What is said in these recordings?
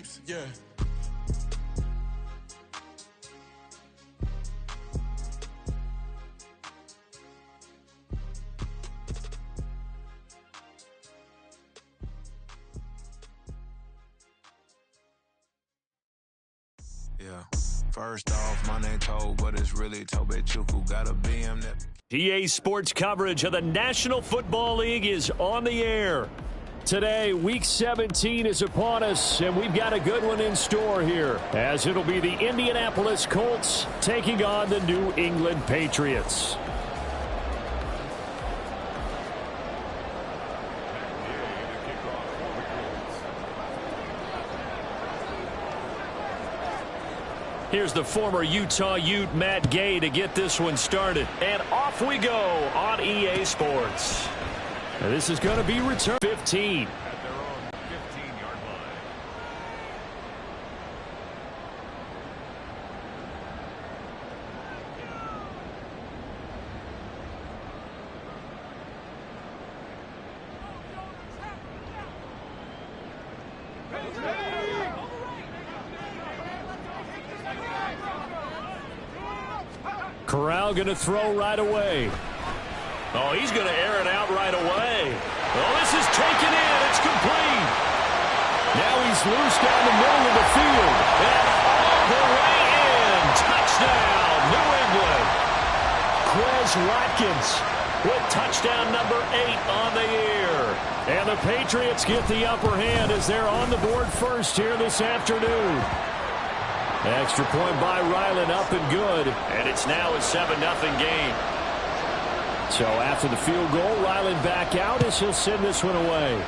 Chiefs, yeah. Yeah. First off, my name Tobe, but it's really Tobe Chukwu. Got a BM that... EA Sports coverage of the National Football League is on the air. Today, Week 17 is upon us, and we've got a good one in store here, as it'll be the Indianapolis Colts taking on the New England Patriots. Here's the former Utah Ute, Matt Gay, to get this one started. And off we go on EA Sports. And this is going to be return 15. At their own 15-yard line. Corral going to throw right away. Oh, he's going to air it out right away. Oh, this is taken in. It's complete. Now he's loose down the middle of the field. And all the way in. Touchdown, New England. Quez Watkins with touchdown number 8 on the year. And the Patriots get the upper hand as they're on the board first here this afternoon. Extra point by Ryland, up and good. And it's now a 7-0 game. So after the field goal, Ryland back out as he'll send this one away.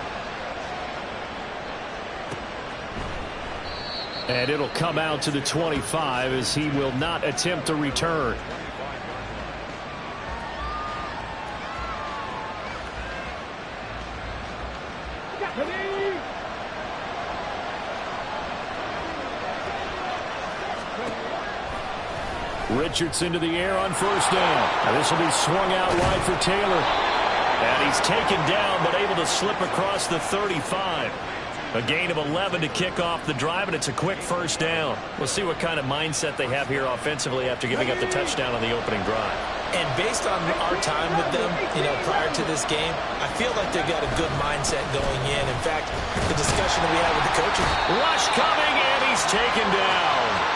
And it'll come out to the 25 as he will not attempt a return. Richardson to the air on first down. Now this will be swung out wide for Taylor. And he's taken down but able to slip across the 35. A gain of 11 to kick off the drive, and it's a quick first down. We'll see what kind of mindset they have here offensively after giving up the touchdown on the opening drive. And based on our time with them, prior to this game, I feel like they've got a good mindset going in. In fact, the discussion that we had with the coaches. Rush coming, and he's taken down.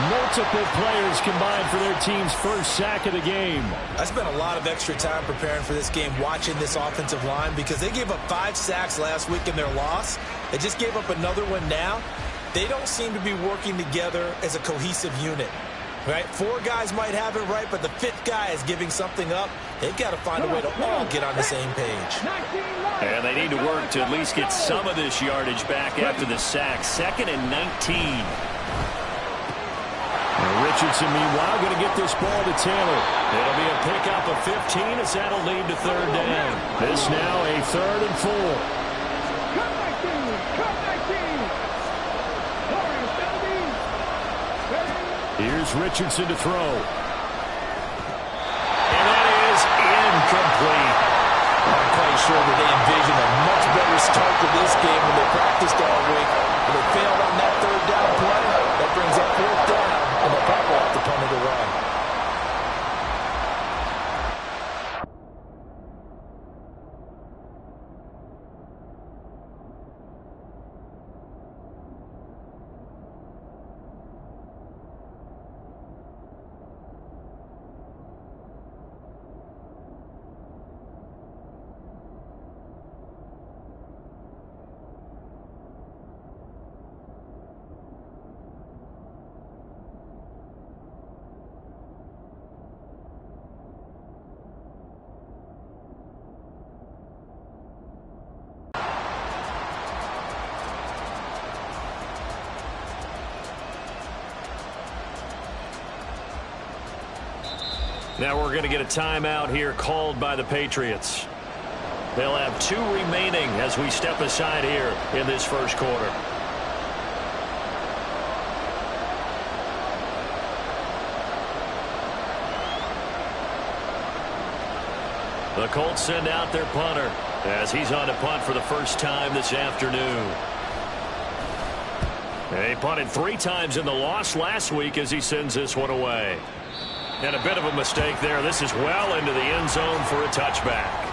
Multiple players combined for their team's first sack of the game. I spent a lot of extra time preparing for this game, watching this offensive line, because they gave up 5 sacks last week in their loss. They just gave up another one now. They don't seem to be working together as a cohesive unit. Right? 4 guys might have it right, but the 5th guy is giving something up. They've got to find a way to all get on the same page. And they need to work to at least get some of this yardage back after the sack. 2nd and 19. Richardson, meanwhile, going to get this ball to Taylor. It'll be a pickup of 15 as that'll lead to 3rd down. This now a 3rd and 4. Here's Richardson to throw. And that is incomplete. I'm quite sure that they envisioned a much better start to this game when they practiced all week. But they failed on that 3rd down play. That brings up 4th down. And they'll probably have to punt it away. Now we're going to get a timeout here called by the Patriots. They'll have 2 remaining as we step aside here in this first quarter. The Colts send out their punter as he's on to punt for the first time this afternoon. He punted 3 times in the loss last week as he sends this one away. And a bit of a mistake there. This is well into the end zone for a touchback.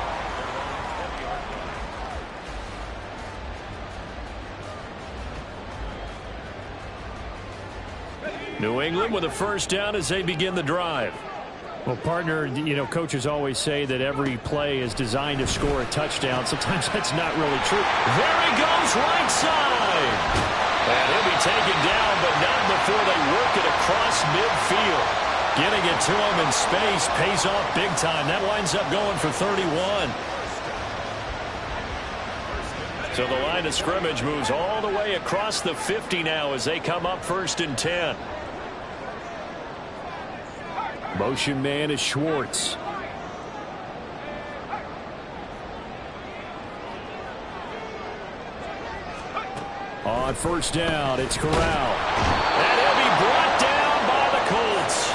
New England with a first down as they begin the drive. Well, partner, coaches always say that every play is designed to score a touchdown. Sometimes that's not really true. There he goes, right side. And he'll be taken down, but not before they work it across midfield. Getting it to him in space pays off big time. That winds up going for 31. So the line of scrimmage moves all the way across the 50 now as they come up 1st and 10. Motion man is Schwartz. On first down, it's Corral. And he'll be brought down by the Colts.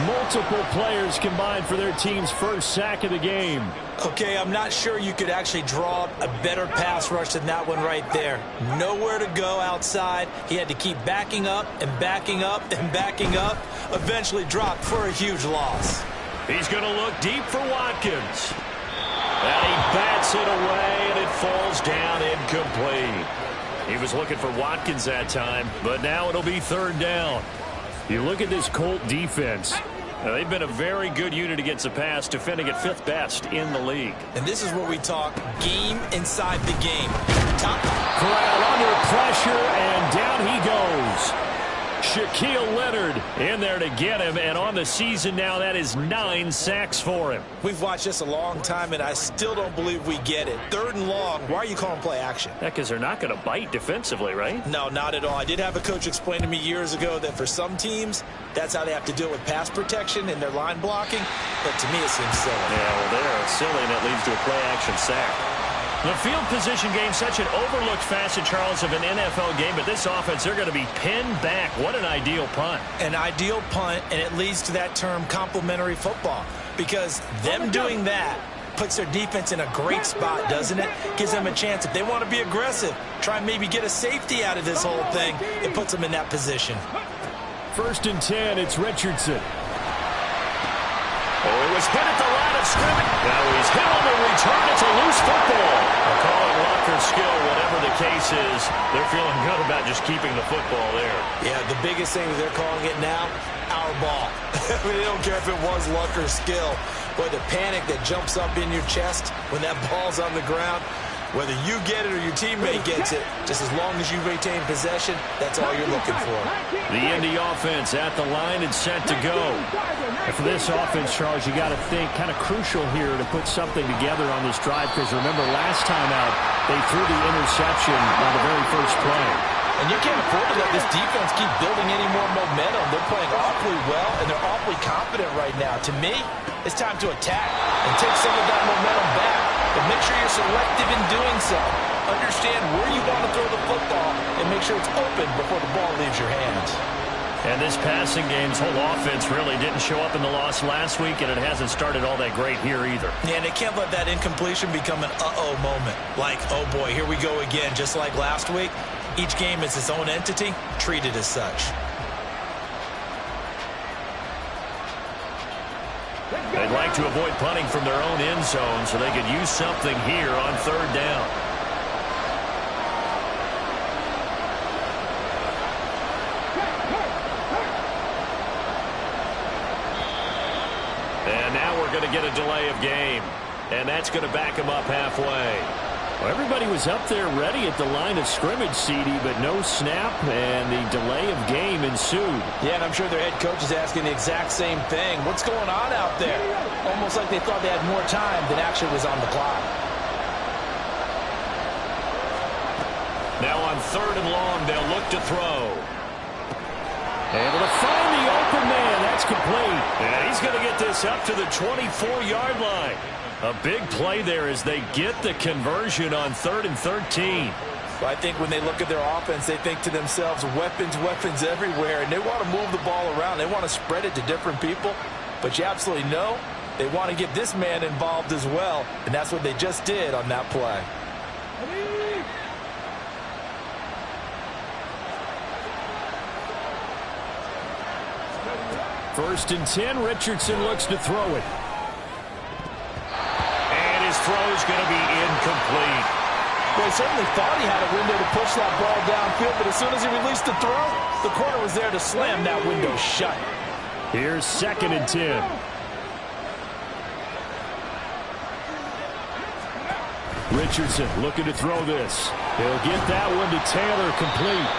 Multiple players combined for their team's first sack of the game. Okay, I'm not sure you could actually draw a better pass rush than that one right there. Nowhere to go outside. He had to keep backing up and backing up and backing up. Eventually dropped for a huge loss. He's going to look deep for Watkins. And he bats it away, and it falls down incomplete. He was looking for Watkins that time, but now it'll be 3rd down. You look at this Colt defense. Now, they've been a very good unit against the pass, defending at 5th best in the league. And this is where we talk game inside the game. Corral under pressure, and down he goes. Shaquille Leonard in there to get him, and on the season now, that is 9 sacks for him. We've watched this a long time, and I still don't believe we get it. 3rd and long, why are you calling play action? Yeah, because they're not going to bite defensively, right? No, not at all. I did have a coach explain to me years ago that for some teams, that's how they have to deal with pass protection and their line blocking, but to me it seems silly. Yeah, well, they're silly, and it leads to a play action sack. The field position game, such an overlooked facet, Charles, of an NFL game, but this offense, they're going to be pinned back. What an ideal punt. An ideal punt, and it leads to that term complementary football, because them doing that puts their defense in a great spot, doesn't it? Gives them a chance. If they want to be aggressive, try and maybe get a safety out of this whole thing, it puts them in that position. 1st and 10, it's Richardson. Oh, it was hit at the line of scrimmage. Now he's hit on the return. It's a loose football. They'll call it luck or skill, whatever the case is. They're feeling good about just keeping the football there. Yeah, the biggest thing that they're calling it now, our ball. I mean, they don't care if it was luck or skill. But the panic that jumps up in your chest when that ball's on the ground, whether you get it or your teammate gets it, just as long as you retain possession, that's all you're looking for. The Indy offense at the line and set to go. And for this offense, Charles, you got to think kind of crucial here to put something together on this drive, because remember last time out, they threw the interception on the very first play. And you can't afford to let this defense keep building any more momentum. They're playing awfully well, and they're awfully confident right now. To me, it's time to attack and take some of that momentum back. But make sure you're selective in doing so. Understand where you want to throw the football and make sure it's open before the ball leaves your hands. And this passing game's whole offense really didn't show up in the loss last week, and it hasn't started all that great here either. Yeah, and they can't let that incompletion become an uh-oh moment. Like, oh boy, here we go again, just like last week. Each game is its own entity, treated as such. They'd like to avoid punting from their own end zone so they could use something here on 3rd down. And now we're going to get a delay of game. And that's going to back them up halfway. Well, everybody was up there ready at the line of scrimmage, CD, but no snap, and the delay of game ensued. Yeah, and I'm sure their head coach is asking the exact same thing. What's going on out there? Almost like they thought they had more time than actually was on the clock. Now on 3rd and long, they'll look to throw. Able to find the open man. That's complete. And he's going to get this up to the 24-yard line. A big play there as they get the conversion on 3rd and 13. Well, I think when they look at their offense, they think to themselves, weapons, weapons everywhere, and they want to move the ball around. They want to spread it to different people, but you absolutely know they want to get this man involved as well, and that's what they just did on that play. First and 10, Richardson looks to throw it. And his throw is going to be incomplete. Well, he certainly thought he had a window to push that ball downfield, but as soon as he released the throw, the corner was there to slam that window shut. Here's second and 10. Richardson looking to throw this. He'll get that one to Taylor, complete.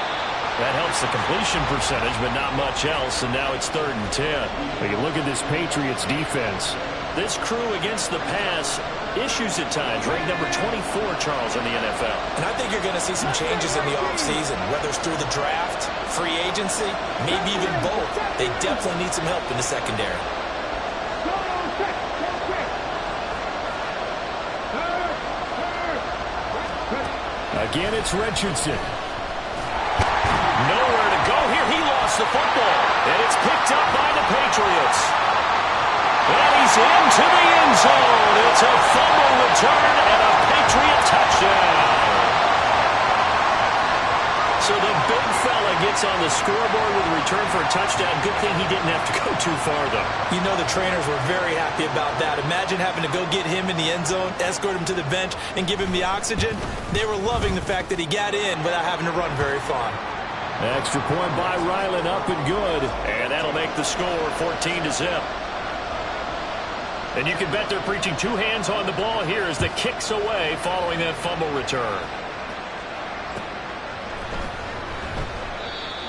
That helps the completion percentage, but not much else, and now it's third and 10. But you look at this Patriots defense. This crew against the pass, issues at times, ranked number 24, Charles, in the NFL. And I think you're going to see some changes in the offseason, whether it's through the draft, free agency, maybe even both. They definitely need some help in the secondary. Again, it's Richardson. Nowhere to go here. He lost the football, and it's picked up by the Patriots. And he's into the end zone. It's a fumble return and a Patriot touchdown. So the big fella gets on the scoreboard with a return for a touchdown. Good thing he didn't have to go too far, though. You know the trainers were very happy about that. Imagine having to go get him in the end zone, escort him to the bench, and give him the oxygen. They were loving the fact that he got in without having to run very far. Extra point by Ryland, up and good. And that'll make the score 14-0. And you can bet they're preaching two hands on the ball here as the kick's away following that fumble return.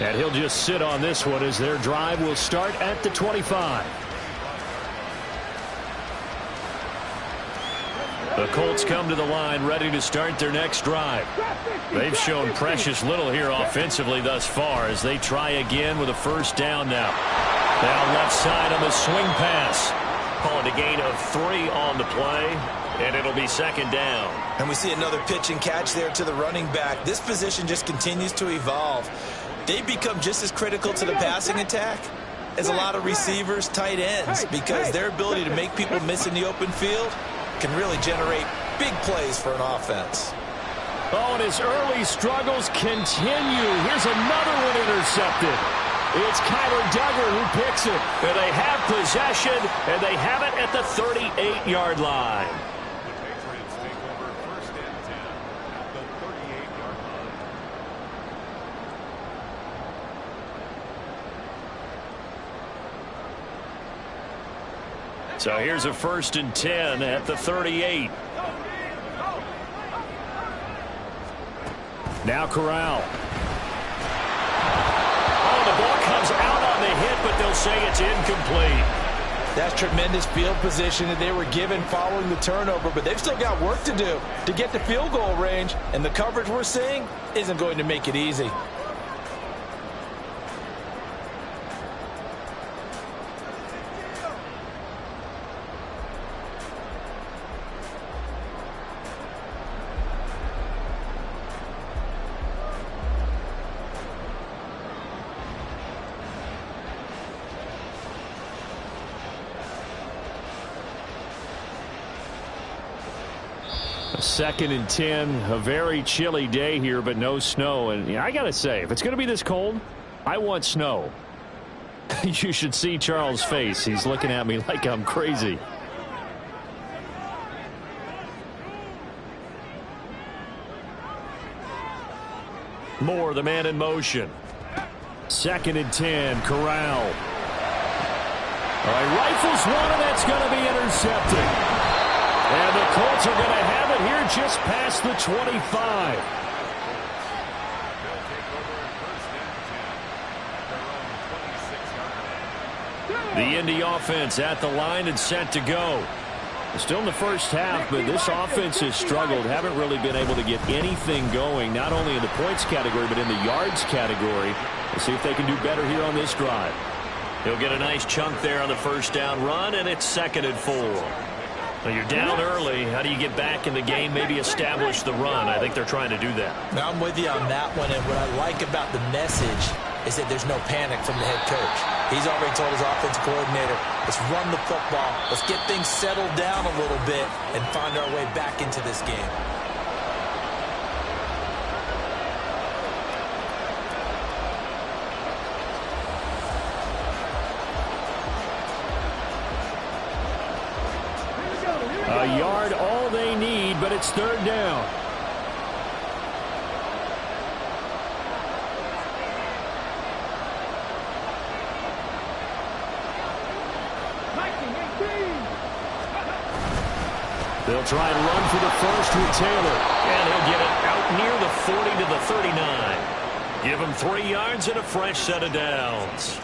And he'll just sit on this one as their drive will start at the 25. The Colts come to the line ready to start their next drive. They've shown precious little here offensively thus far as they try again with a first down now. Down left side on the swing pass. Calling a gain of 3 on the play, and it'll be second down. And we see another pitch and catch there to the running back. This position just continues to evolve. They become just as critical to the passing attack as a lot of receivers, tight ends, because their ability to make people miss in the open field can really generate big plays for an offense. Oh, and his early struggles continue. Here's another one intercepted. It's Kyler Duggar who picks it. And they have possession, and they have it at the 38-yard line. The Patriots take over first and 10 at the 38-yard line. So here's a first and 10 at the 38. Now Corral. Oh, the ball comes out on the hit, but they'll say it's incomplete. That's tremendous field position that they were given following the turnover, but they've still got work to do to get to field goal range, and the coverage we're seeing isn't going to make it easy. Second and 10, a very chilly day here, but no snow. And I got to say, if it's going to be this cold, I want snow. You should see Charles' face. He's looking at me like I'm crazy. Moore, the man in motion. Second and 10, Corral. All right, rifles one, and that's going to be intercepted. And the Colts are going to have it here just past the 25. The Indy offense at the line and set to go. Still in the first half, but this offense has struggled. Haven't really been able to get anything going, not only in the points category, but in the yards category. Let's see if they can do better here on this drive. He'll get a nice chunk there on the first down run, and it's second and 4. Well, you're down early. How do you get back in the game, maybe establish the run? I think they're trying to do that. Now, I'm with you on that one, and what I like about the message is that there's no panic from the head coach. He's already told his offensive coordinator, let's run the football, let's get things settled down a little bit and find our way back into this game. but it's third down. They'll try and run for the first with Taylor. And he'll get it out near the 40 to the 39. Give him 3 yards and a fresh set of downs.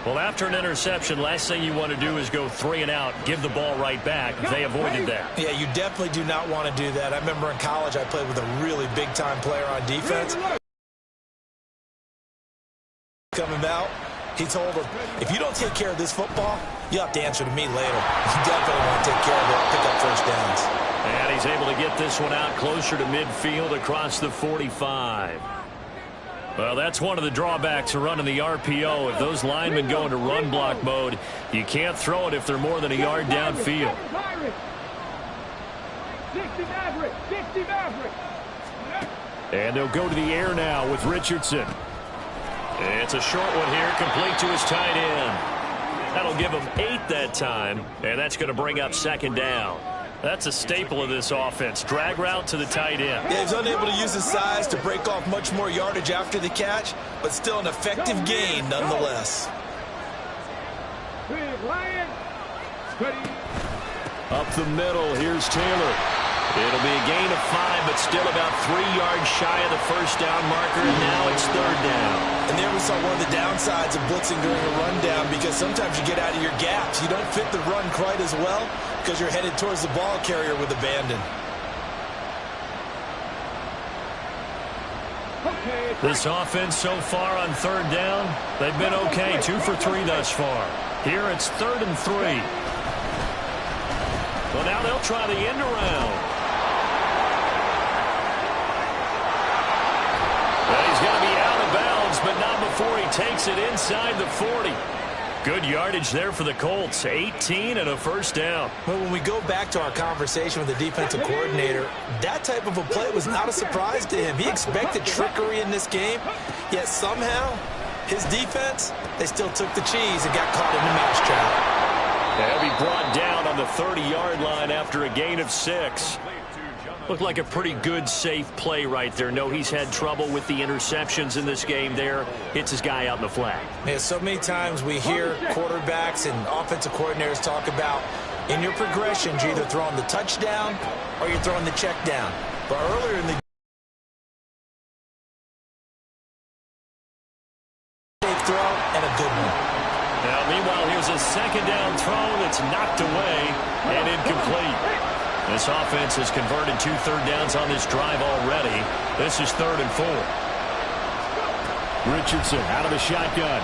Well, after an interception, last thing you want to do is go 3 and out, give the ball right back. They avoided that. Yeah, you definitely do not want to do that. I remember in college I played with a really big-time player on defense. Coming out, he told him, if you don't take care of this football, you have to answer to me later. You definitely want to take care of it, pick up first downs. And he's able to get this one out closer to midfield across the 45. Well, that's one of the drawbacks of running the RPO. If those linemen go into run block mode, you can't throw it if they're more than a yard downfield. And they'll go to the air now with Richardson. It's a short one here, complete to his tight end. That'll give him 8 that time, and that's going to bring up second down. That's a staple of this offense. Drag route to the tight end. Yeah, he's unable to use his size to break off much more yardage after the catch, but still an effective gain nonetheless. Up the middle, here's Taylor. It'll be a gain of 5, but still about 3 yards shy of the first down marker, and now it's third down. And there we saw one of the downsides of blitzing during a rundown, because sometimes you get out of your gaps. You don't fit the run quite as well because you're headed towards the ball carrier with abandon. This offense so far on third down, they've been okay, 2 for 3 thus far. Here it's 3rd and 3. Well, now they'll try the end around. Well, he's going to be out of bounds, but not before he takes it inside the 40. Good yardage there for the Colts, 18 and a first down. Well, when we go back to our conversation with the defensive coordinator, that type of a play was not a surprise to him. He expected trickery in this game, yet somehow his defense, they still took the cheese and got caught in the mousetrap. They'll be brought down on the 30-yard line after a gain of 6. Looked like a pretty good, safe play right there. No, he's had trouble with the interceptions in this game there. Hits his guy out in the flat. Yeah, so many times we hear quarterbacks and offensive coordinators talk about in your progressions, you're either throwing the touchdown or you're throwing the check down. But earlier in the safe throw and a good one. Now, meanwhile, here's a second down throw that's knocked away and incomplete. This offense has converted 2 third downs on this drive already. This is 3rd and 4. Richardson out of the shotgun.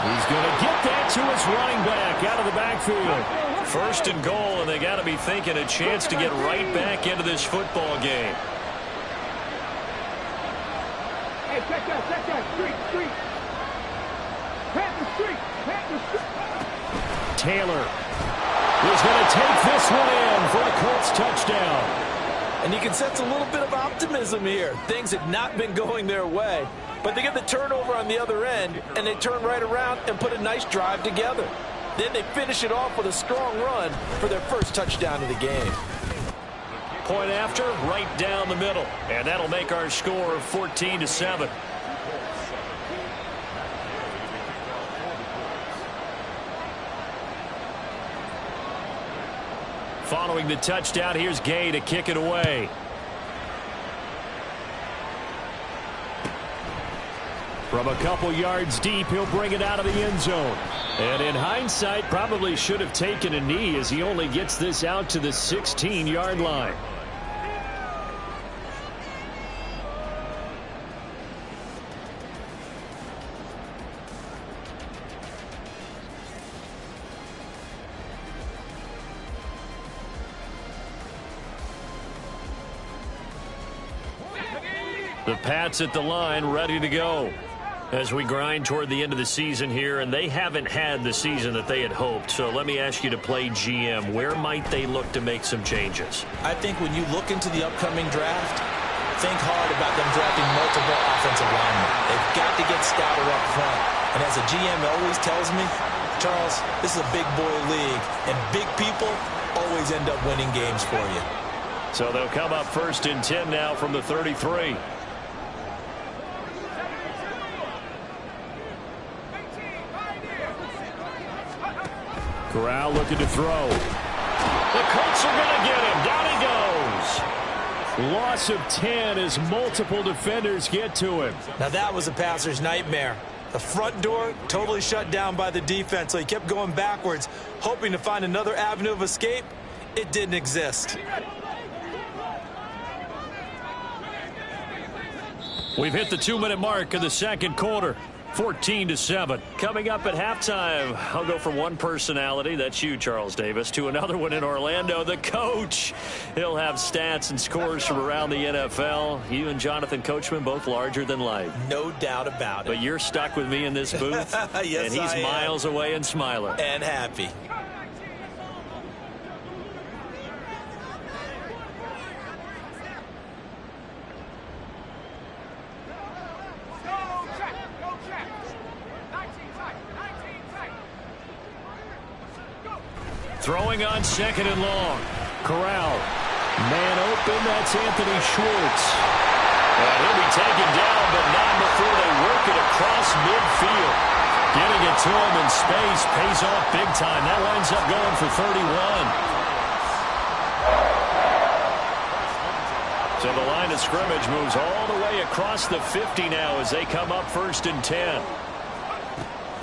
He's going to get that to his running back out of the backfield. 1st and goal, and they got to be thinking a chance to get right back into this football game. Hey, check that, street. Panther street. Taylor is going to take this one in for a Colts touchdown. And you can sense a little bit of optimism here. Things had not been going their way, but they get the turnover on the other end, and they turn right around and put a nice drive together. Then they finish it off with a strong run for their first touchdown of the game. Point after, right down the middle. And that'll make our score 14-7. Following the touchdown, here's Gay to kick it away. From a couple yards deep, he'll bring it out of the end zone. And in hindsight, probably should have taken a knee as he only gets this out to the 16-yard line. The Pats at the line, ready to go. As we grind toward the end of the season here, and they haven't had the season that they had hoped. So let me ask you to play GM. Where might they look to make some changes? I think when you look into the upcoming draft, think hard about them drafting multiple offensive linemen. They've got to get stouter up front. And as a GM always tells me, Charles, this is a big boy league, and big people always end up winning games for you. So they'll come up 1st and 10 now from the 33. Corral looking to throw. The Colts are going to get him. Down he goes. Loss of 10 as multiple defenders get to him. Now that was a passer's nightmare. The front door totally shut down by the defense, so he kept going backwards, hoping to find another avenue of escape. It didn't exist. We've hit the 2-minute mark of the second quarter. 14-7. Coming up at halftime, I'll go from one personality, that's you, Charles Davis, to another one in Orlando, the coach. He'll have stats and scores from around the NFL. You and Jonathan Coachman both larger than life. No doubt about it. But you're stuck with me in this booth, yes, and he's miles away and smiling. And happy. Throwing on 2nd and long. Corral. Man open, that's Anthony Schwartz. He'll be taken down, but not before they work it across midfield. Getting it to him in space pays off big time. That winds up going for 31. So the line of scrimmage moves all the way across the 50 now as they come up 1st and 10.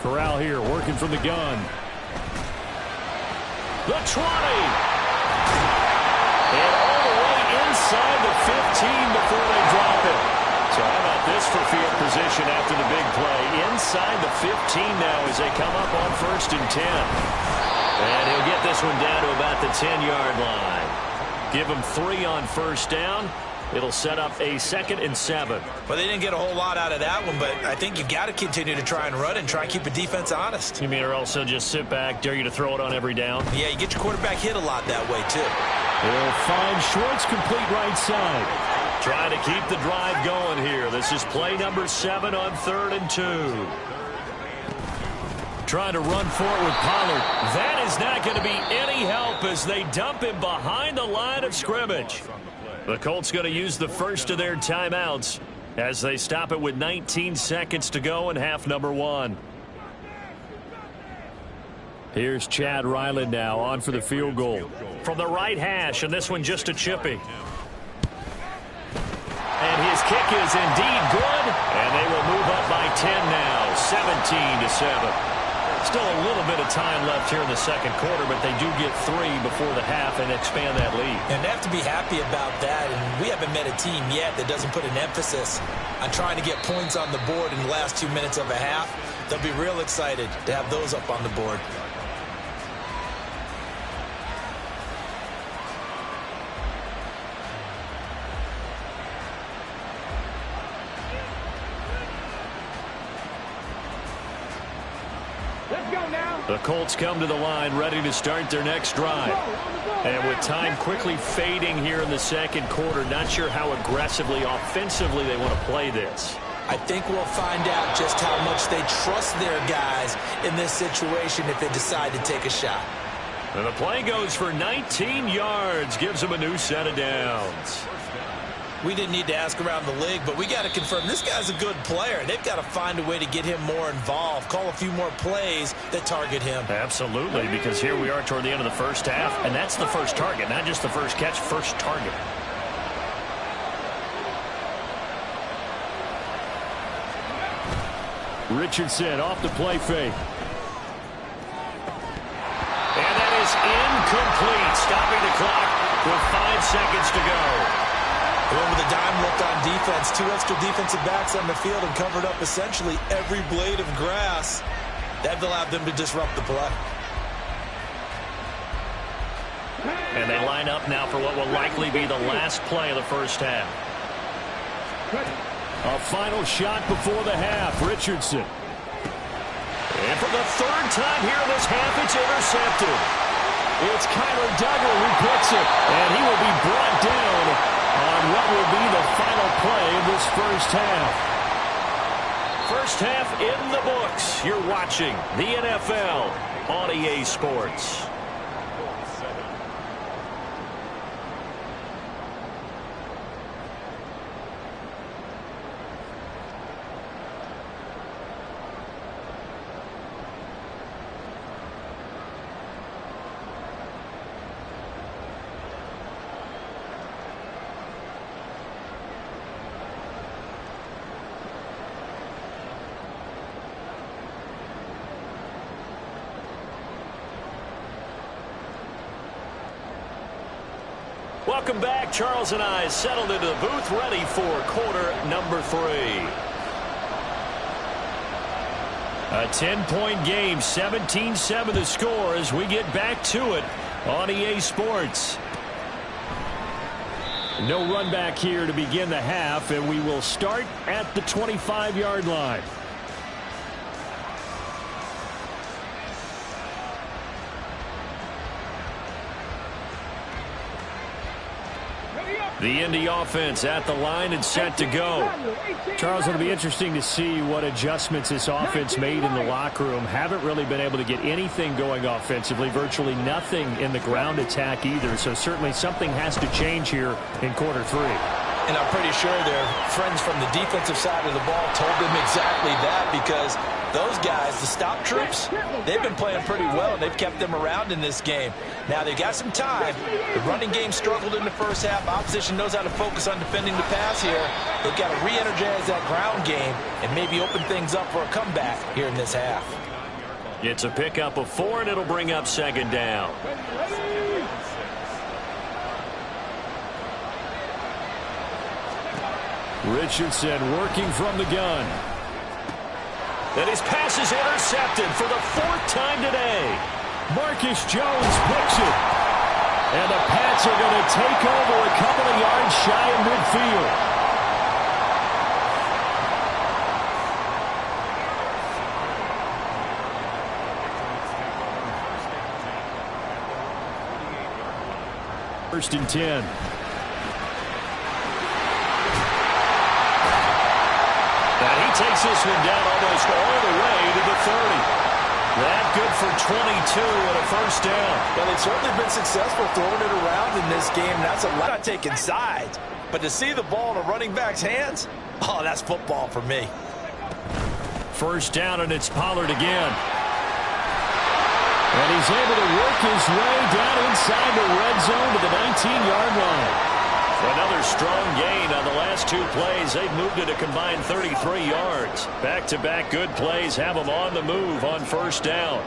Corral here working from the gun. The 20. And all the way inside the 15 before they drop it. So how about this for field position after the big play? Inside the 15 now as they come up on 1st and 10. And he'll get this one down to about the 10-yard line. Give him 3 on 1st down. It'll set up a 2nd and 7. Well, they didn't get a whole lot out of that one, but I think you've got to continue to try and run and try and keep the defense honest. You mean or also just sit back, dare you to throw it on every down? Yeah, you get your quarterback hit a lot that way, too. They'll find Schwartz complete right side. Trying to keep the drive going here. This is play number 7 on 3rd and 2. Trying to run for it with Pollard. That is not going to be any help as they dump him behind the line of scrimmage. The Colts going to use the first of their timeouts as they stop it with 19 seconds to go in half number 1. Here's Chad Ryland now on for the field goal. From the right hash, and this one just a chippy. And his kick is indeed good, and they will move up by 10 now, 17-7. Still a little bit of time left here in the second quarter, but they do get 3 before the half and expand that lead. And they have to be happy about that, and we haven't met a team yet that doesn't put an emphasis on trying to get points on the board in the last 2 minutes of a half. They'll be real excited to have those up on the board. The Colts come to the line ready to start their next drive. And with time quickly fading here in the second quarter, not sure how aggressively, offensively they want to play this. I think we'll find out just how much they trust their guys in this situation if they decide to take a shot. And the play goes for 19 yards, gives them a new set of downs. We didn't need to ask around the league, but we got to confirm this guy's a good player. They've got to find a way to get him more involved, call a few more plays that target him. Absolutely, because here we are toward the end of the first half, and that's the first target, not just the first catch, first target. Richardson off the play fake. And that is incomplete, stopping the clock with 5 seconds to go. Going with a dime look on defense. 2 extra defensive backs on the field and covered up essentially every blade of grass. That allowed them to disrupt the play. And they line up now for what will likely be the last play of the first half. A final shot before the half. Richardson. And for the 3rd time here in this half, it's intercepted. It's Kyler Duggar who picks it. And he will be brought down on what will be the final play of this first half. First half in the books. You're watching the NFL on EA Sports. Welcome back. Charles and I settled into the booth, ready for quarter number 3. A 10-point game, 17-7 the score as we get back to it on EA Sports. No run back here to begin the half, and we will start at the 25-yard line. The Indy offense at the line and set to go. Charles, it'll be interesting to see what adjustments this offense made in the locker room. Haven't really been able to get anything going offensively, virtually nothing in the ground attack either. So certainly something has to change here in quarter 3. And I'm pretty sure their friends from the defensive side of the ball told them exactly that, because those guys, the stop troops, they've been playing pretty well, and they've kept them around in this game. Now, they've got some time. The running game struggled in the first half. Opposition knows how to focus on defending the pass here. They've got to re-energize that ground game and maybe open things up for a comeback here in this half. It's a pickup of 4, and it'll bring up second down. Richardson working from the gun. And his pass is intercepted for the 4th time today. Marcus Jones picks it. And the Pats are going to take over a couple of yards shy of midfield. First and 10. Takes this one down almost all the way to the 30. That good for 22 and a first down. Well, they've certainly been successful throwing it around in this game. That's a lot. Not taking sides, but to see the ball in a running back's hands, oh, that's football for me. First down, and it's Pollard again. And he's able to work his way down inside the red zone to the 19-yard line. Another strong gain on the last 2 plays. They've moved it a combined 33 yards. Back-to-back good plays have them on the move on first down.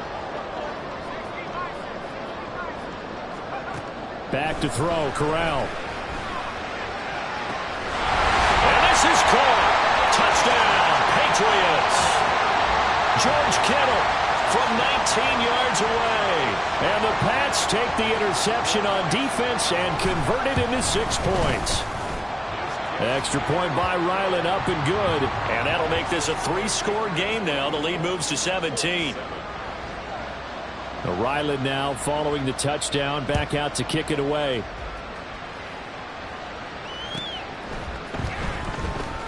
Back to throw, Corral. And this is caught. Touchdown, Patriots. George Kittle from 19 yards away. And the Pats take the interception on defense and convert it into 6 points. Extra point by Ryland, up and good. And that'll make this a 3-score game now. The lead moves to 17. Ryland now following the touchdown, back out to kick it away.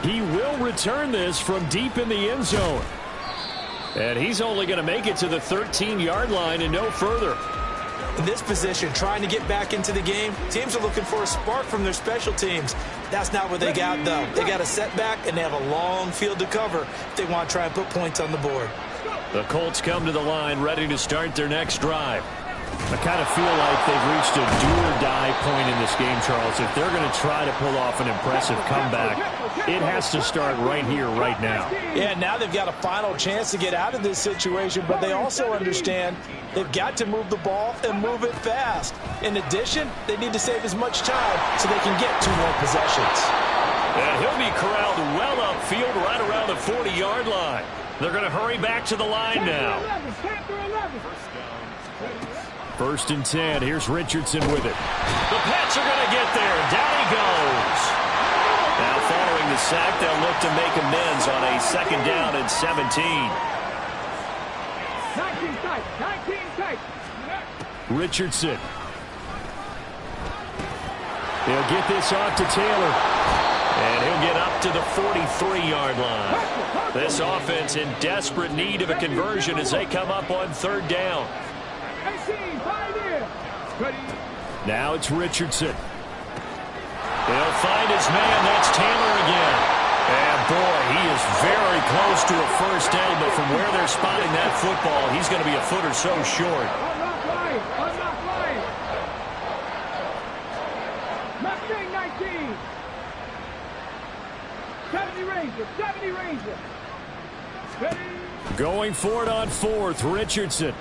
He will return this from deep in the end zone. And he's only going to make it to the 13-yard line and no further. In this position, trying to get back into the game, teams are looking for a spark from their special teams. That's not what they got, though. They got a setback, and they have a long field to cover if they want to try and put points on the board. The Colts come to the line, ready to start their next drive. I kind of feel like they've reached a do-or-die point in this game, Charles. If they're going to try to pull off an impressive comeback, it has to start right here, right now. Yeah, now they've got a final chance to get out of this situation, but they also understand they've got to move the ball and move it fast. In addition, they need to save as much time so they can get 2 more possessions. And he'll be corralled well upfield right around the 40-yard line. They're going to hurry back to the line now. First and 10. Here's Richardson with it. The Pats are going to get there. Down he goes. Now following the sack, they'll look to make amends on a 2nd down and 17. 19 tight. Richardson. They'll get this off to Taylor. And he'll get up to the 43-yard line. This offense in desperate need of a conversion as they come up on third down. Now it's Richardson. He'll find his man. That's Taylor again. And, boy, he is very close to a first down, but from where they're spotting that football, he's going to be a foot or so short. Mustang 19. 70 Ranger. 70 Ranger. Going for it on fourth, Richardson.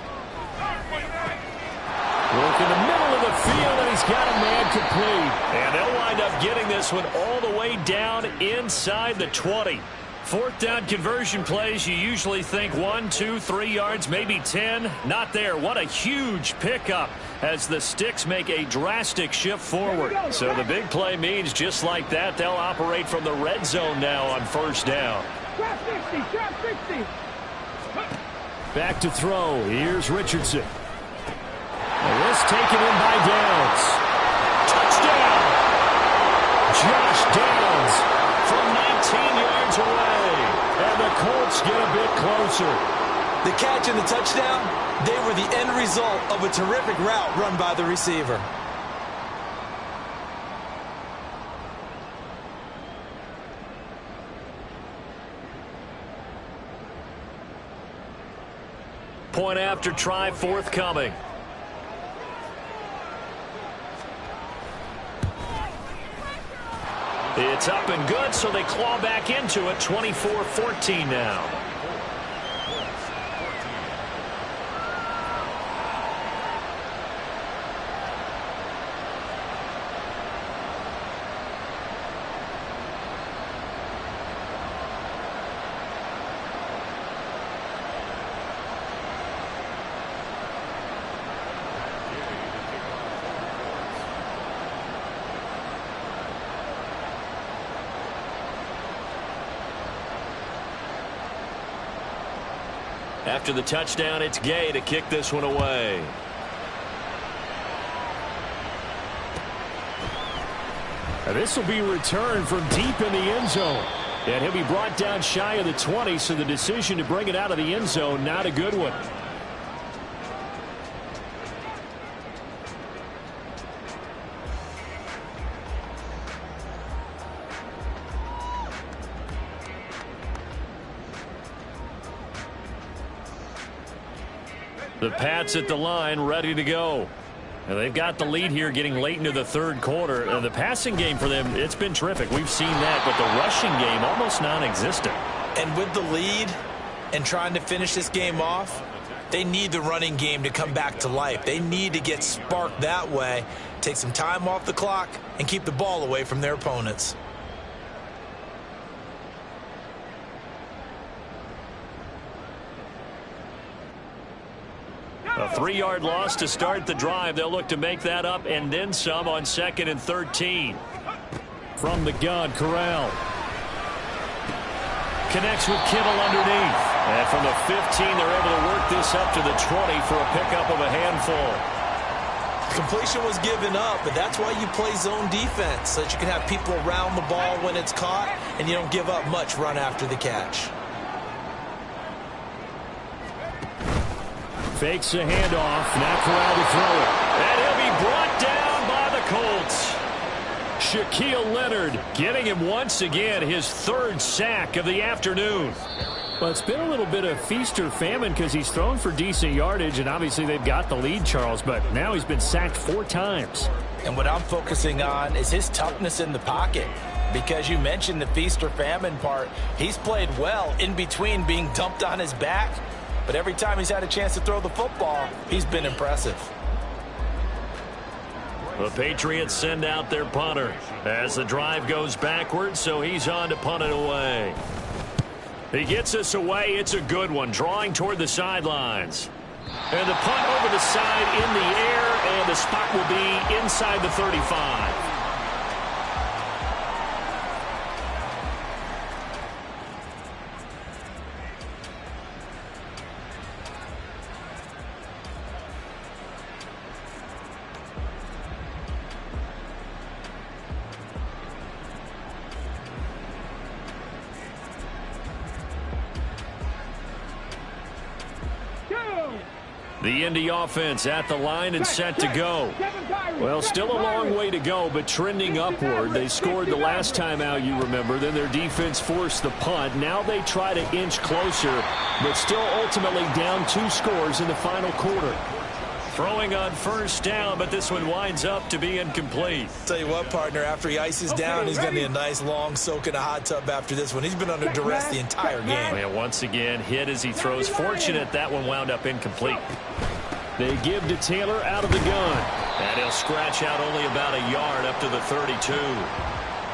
Look in the middle of the field, and he's got a man complete. And they'll wind up getting this one all the way down inside the 20. Fourth down conversion plays, you usually think 1, 2, 3 yards, maybe 10. Not there. What a huge pickup as the Sticks make a drastic shift forward. So the big play means just like that, they'll operate from the red zone now on first down. Trap 60. Trap 60. Back to throw. Here's Richardson. And this taken in by Downs. Touchdown! Josh Downs from 19 yards away. And the Colts get a bit closer. The catch and the touchdown, they were the end result of a terrific route run by the receiver. Point after try forthcoming. It's up and good, so they claw back into it. 24-14 now. After the touchdown, it's Gay to kick this one away. And this will be returned from deep in the end zone. And he'll be brought down shy of the 20, so the decision to bring it out of the end zone, not a good one. The Pats at the line, ready to go. And they've got the lead here getting late into the third quarter. The passing game for them, it's been terrific. We've seen that, but the rushing game almost non-existent. And with the lead and trying to finish this game off, they need the running game to come back to life. They need to get sparked that way, take some time off the clock, and keep the ball away from their opponents. A 3-yard loss to start the drive. They'll look to make that up and then some on 2nd and 13. From the gun, Corral. Connects with Kittle underneath. And from the 15, they're able to work this up to the 20 for a pickup of a handful. Completion was given up, but that's why you play zone defense, so that you can have people around the ball when it's caught, and you don't give up much run after the catch. Fakes a handoff. Now Corral to throw it. And he'll be brought down by the Colts. Shaquille Leonard getting him once again his 3rd sack of the afternoon. Well, it's been a little bit of feast or famine because he's thrown for decent yardage, and obviously they've got the lead, Charles, but now he's been sacked 4 times. And what I'm focusing on is his toughness in the pocket, because you mentioned the feast or famine part. He's played well in between being dumped on his back, but every time he's had a chance to throw the football, he's been impressive. The Patriots send out their punter as the drive goes backwards, so he's on to punt it away. He gets us away. It's a good one, drawing toward the sidelines. And the punt over the side in the air, and the spot will be inside the 35. The Indy offense at the line and set to go. Well, still a long way to go, but trending upward. They scored the last time out, you remember. Then their defense forced the punt. Now they try to inch closer, but still ultimately down 2 scores in the final quarter. Throwing on first down, but this one winds up to be incomplete. Tell you what, partner, after he ices down, he's going to need a nice long soak in a hot tub after this one. He's been under duress the entire game. And once again, hit as he throws. Fortunate that one wound up incomplete. They give to Taylor out of the gun. And he'll scratch out only about a yard up to the 32.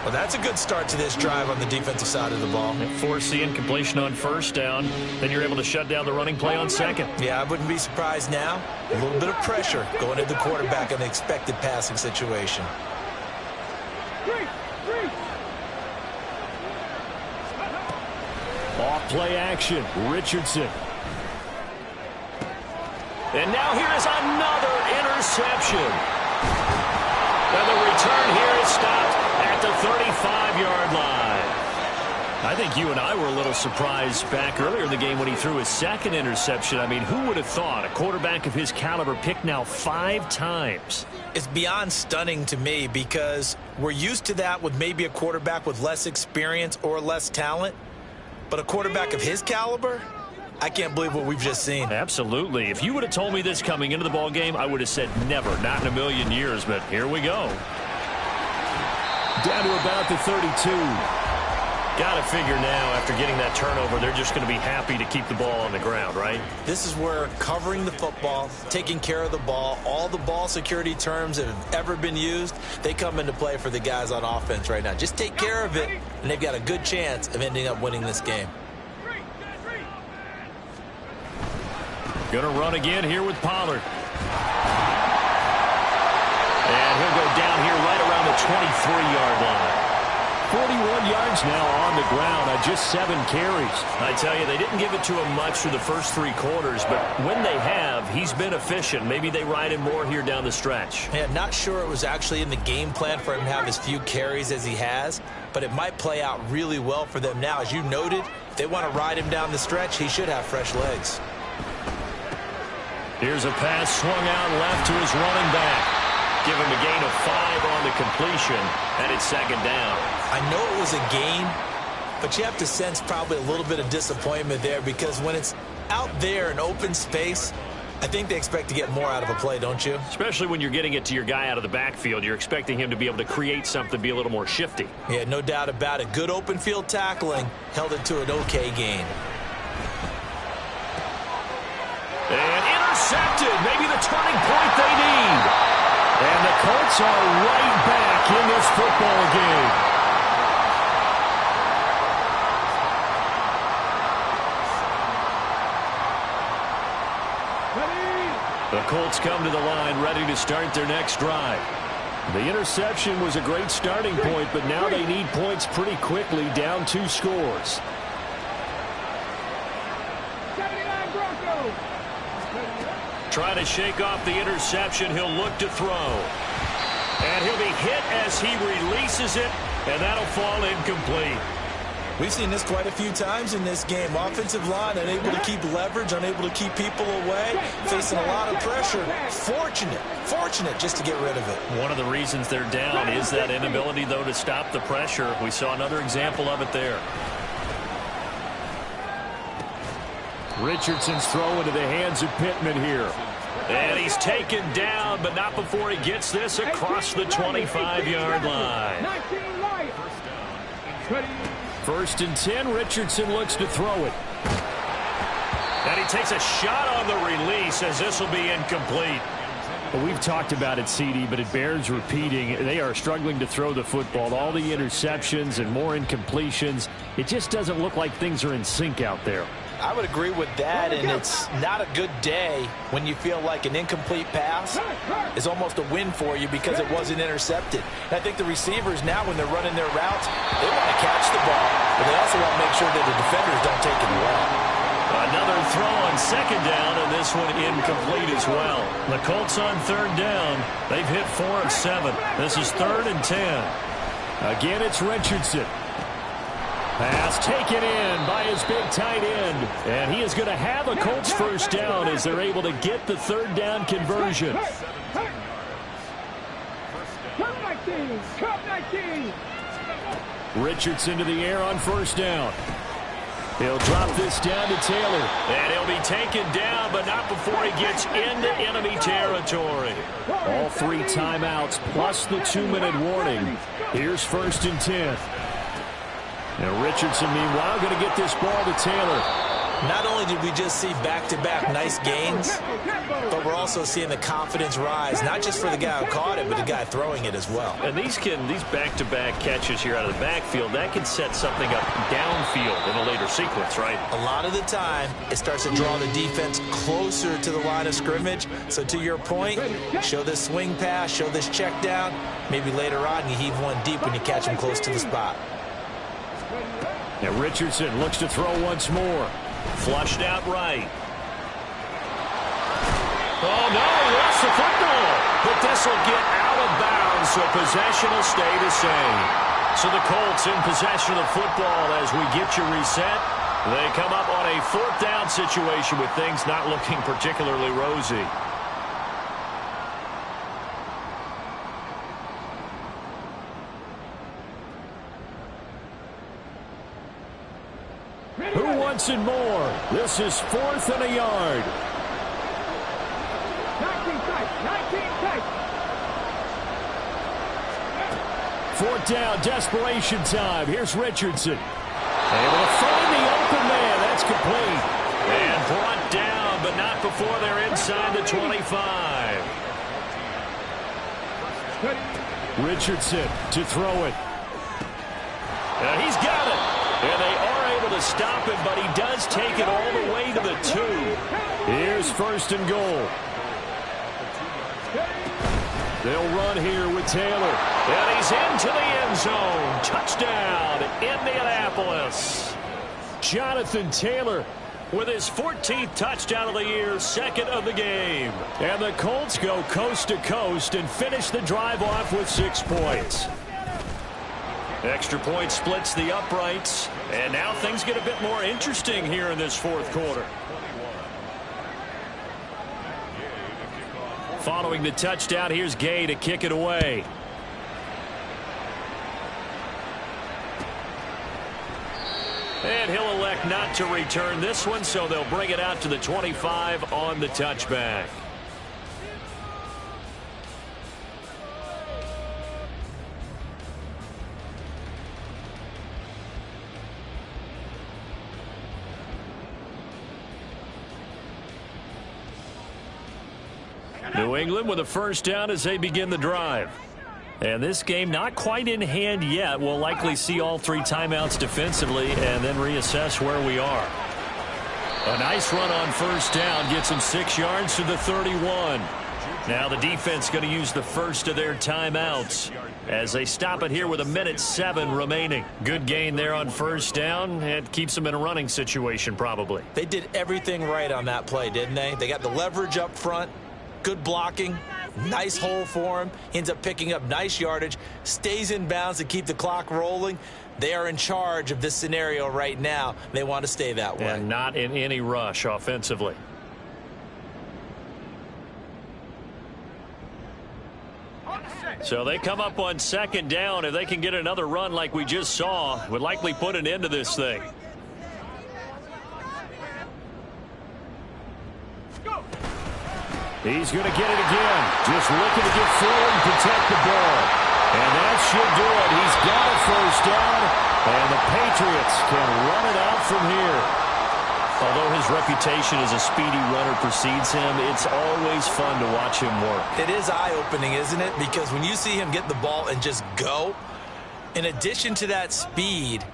Well, that's a good start to this drive on the defensive side of the ball. Force the incompletion on first down. Then you're able to shut down the running play on second. Yeah, I wouldn't be surprised now. A little bit of pressure going at the quarterback in the expected passing situation. Off play action. Richardson. And now here is another interception. And the return here is stopped at the 35-yard line. I think you and I were a little surprised back earlier in the game when he threw his second interception. I mean, who would have thought a quarterback of his caliber picked now 5 times? It's beyond stunning to me because we're used to that with maybe a quarterback with less experience or less talent. But a quarterback of his caliber, I can't believe what we've just seen. Absolutely. If you would have told me this coming into the ball game, I would have said never, not in a million years. But here we go. Down to about the 32. Got to figure now, after getting that turnover, they're just going to be happy to keep the ball on the ground, right? This is where covering the football, taking care of the ball, all the ball security terms that have ever been used, they come into play for the guys on offense right now. Just take care of it, and they've got a good chance of ending up winning this game. Going to run again here with Pollard. And he'll go down here right around the 23-yard line. 41 yards now on the ground on just 7 carries. I tell you, they didn't give it to him much through the first 3 quarters, but when they have, he's been efficient. Maybe they ride him more here down the stretch. Yeah, not sure it was actually in the game plan for him to have as few carries as he has, but it might play out really well for them now. As you noted, if they want to ride him down the stretch, he should have fresh legs. Here's a pass swung out left to his running back. Give him a gain of 5 on the completion, and it's second down. I know it was a gain, but you have to sense probably a little bit of disappointment there because when it's out there in open space, I think they expect to get more out of a play, don't you? Especially when you're getting it to your guy out of the backfield. You're expecting him to be able to create something, be a little more shifty. Yeah, no doubt about it. Good open field tackling held it to an okay gain. And intercepted. Maybe the turning point they need. And the Colts are right back in this football game. The Colts come to the line ready to start their next drive. The interception was a great starting point, but now they need points pretty quickly, down 2 scores. 79 Broncos. Trying to shake off the interception. He'll look to throw. And he'll be hit as he releases it, and that'll fall incomplete. We've seen this quite a few times in this game. Offensive line unable to keep leverage, unable to keep people away, facing a lot of pressure. Fortunate just to get rid of it. One of the reasons they're down is that inability, though, to stop the pressure. We saw another example of it there. Richardson's throw into the hands of Pittman here. And he's taken down, but not before he gets this across the 25-yard line. 19 Lions. Ready. 1st and 10, Richardson looks to throw it. And he takes a shot on the release as this will be incomplete. Well, we've talked about it, CD, but it bears repeating. They are struggling to throw the football. All the interceptions and more incompletions. It just doesn't look like things are in sync out there. I would agree with that, and it's not a good day when you feel like an incomplete pass is almost a win for you because it wasn't intercepted. And I think the receivers now, when they're running their routes, they want to catch the ball, but they also want to make sure that the defenders don't take it away. Another throw on second down, and this one incomplete as well. The Colts on 3rd down. They've hit 4 of 7. This is 3rd and 10. Again, it's Richardson. Pass taken in by his big tight end. And he is going to have a Colts first down as they're able to get the third down conversion. Cup 19. Richardson to the air on first down. He'll drop this down to Taylor. And he'll be taken down, but not before he gets into enemy territory. All 3 timeouts plus the 2-minute warning. Here's 1st and 10. Now Richardson, meanwhile, going to get this ball to Taylor. Not only did we just see back-to-back nice gains, but we're also seeing the confidence rise, not just for the guy who caught it, but the guy throwing it as well. And these back-to-back catches here out of the backfield, that can set something up downfield in a later sequence, right? A lot of the time, it starts to draw the defense closer to the line of scrimmage. So to your point, show this swing pass, show this check down. Maybe later on you heave one deep when you catch him close to the spot. Now Richardson looks to throw once more. Flushed out right. Oh, no, he lost the football. But this will get out of bounds, so possession will stay the same. So the Colts in possession of the football as we get you reset. They come up on a 4th down situation with things not looking particularly rosy. Who wants it more? This is 4th and a yard. 19 tight. 4th down, desperation time. Here's Richardson. Able to find the open man. That's complete. And brought down, but not before they're inside the 25. Richardson to throw it. He's got it. And they are able to stop him, but he does take it all the way to the 2. Here's 1st and goal. They'll run here with Taylor. And he's into the end zone. Touchdown, Indianapolis. Jonathan Taylor with his 14th touchdown of the year, 2nd of the game. And the Colts go coast to coast and finish the drive off with 6 points. Extra point splits the uprights. And now things get a bit more interesting here in this 4th quarter. Following the touchdown, here's Gay to kick it away. And he'll elect not to return this one, so they'll bring it out to the 25 on the touchback. New England with a first down as they begin the drive. And this game not quite in hand yet. We'll likely see all 3 timeouts defensively and then reassess where we are. A nice run on first down gets them 6 yards to the 31. Now the defense going to use the first of their timeouts as they stop it here with 1:07 remaining. Good gain there on first down. It keeps them in a running situation probably. They did everything right on that play, didn't they? They got the leverage up front. Good blocking, nice hole for him, ends up picking up nice yardage, stays in bounds to keep the clock rolling. They are in charge of this scenario right now. They want to stay that way. And not in any rush offensively. So they come up on 2nd down. If they can get another run like we just saw, would likely put an end to this thing. He's going to get it again. Just looking to get forward and protect the ball. And that should do it. He's got a first down. And the Patriots can run it out from here. Although his reputation as a speedy runner precedes him, it's always fun to watch him work. It is eye-opening, isn't it? Because when you see him get the ball and just go, in addition to that speed,